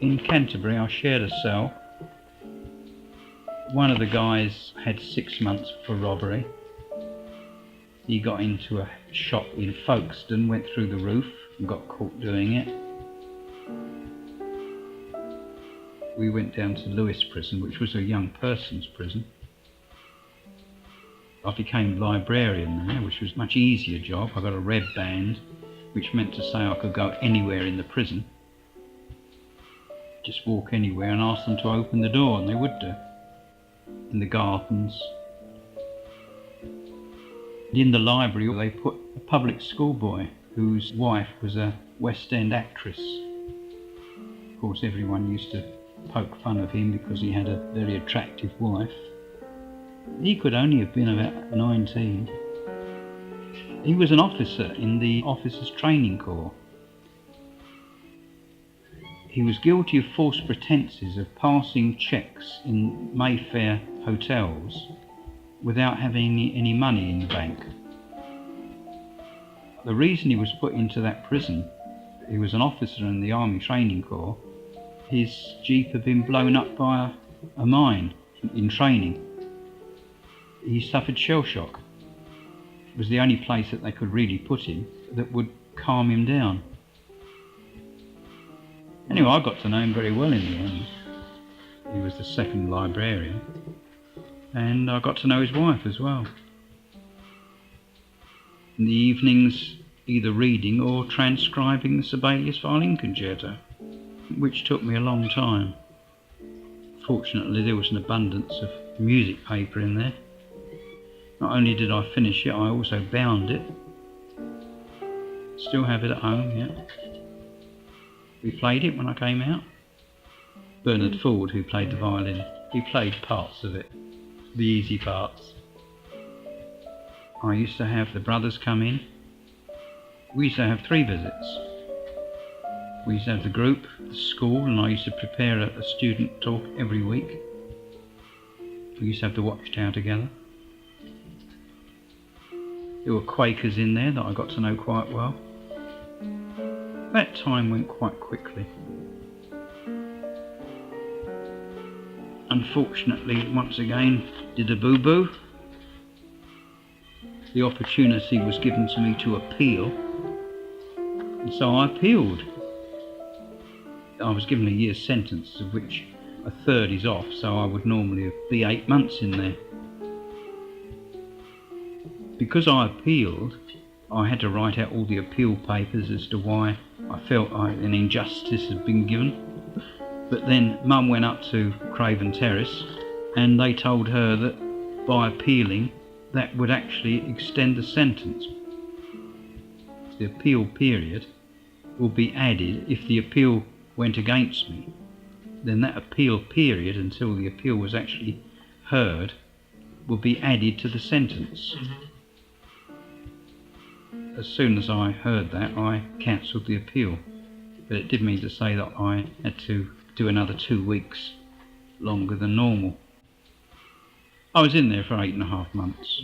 In Canterbury, I shared a cell. One of the guys had 6 months for robbery. He got into a shop in Folkestone, went through the roof and got caught doing it. We went down to Lewes Prison, which was a young person's prison. I became librarian there, which was a much easier job. I got a red band, which meant to say I could go anywhere in the prison. Just walk anywhere and ask them to open the door, and they would do. In the gardens. In the library, they put a public schoolboy whose wife was a West End actress. Of course, everyone used to poke fun of him because he had a very attractive wife. He could only have been about 19. He was an officer in the Officers Training Corps. He was guilty of false pretences of passing cheques in Mayfair hotels without having any money in the bank. The reason he was put into that prison, he was an officer in the Army Training Corps. His jeep had been blown up by a mine in training. He suffered shell shock. It was the only place that they could really put him that would calm him down. Anyway, I got to know him very well in the end. He was the second librarian, and I got to know his wife as well. In the evenings, either reading or transcribing the Sibelius Violin Concerto, which took me a long time. Fortunately, there was an abundance of music paper in there. Not only did I finish it, I also bound it. Still have it at home, yeah. We played it when I came out. Bernard Ford, who played the violin, he played parts of it, the easy parts. I used to have the brothers come in. We used to have 3 visits. We used to have the group, the school, and I used to prepare a student talk every week. We used to have the watchtower together. There were Quakers in there that I got to know quite well. That time went quite quickly. Unfortunately, once again, did a boo-boo. The opportunity was given to me to appeal, and so I appealed. I was given a year's sentence, of which a third is off, so I would normally be 8 months in there. Because I appealed, I had to write out all the appeal papers as to why I felt an injustice had been given. But then Mum went up to Craven Terrace and they told her that by appealing that would actually extend the sentence. The appeal period will be added if the appeal went against me. Then that appeal period until the appeal was actually heard will be added to the sentence. As soon as I heard that, I cancelled the appeal, but it did mean to say that I had to do another 2 weeks longer than normal. I was in there for 8.5 months.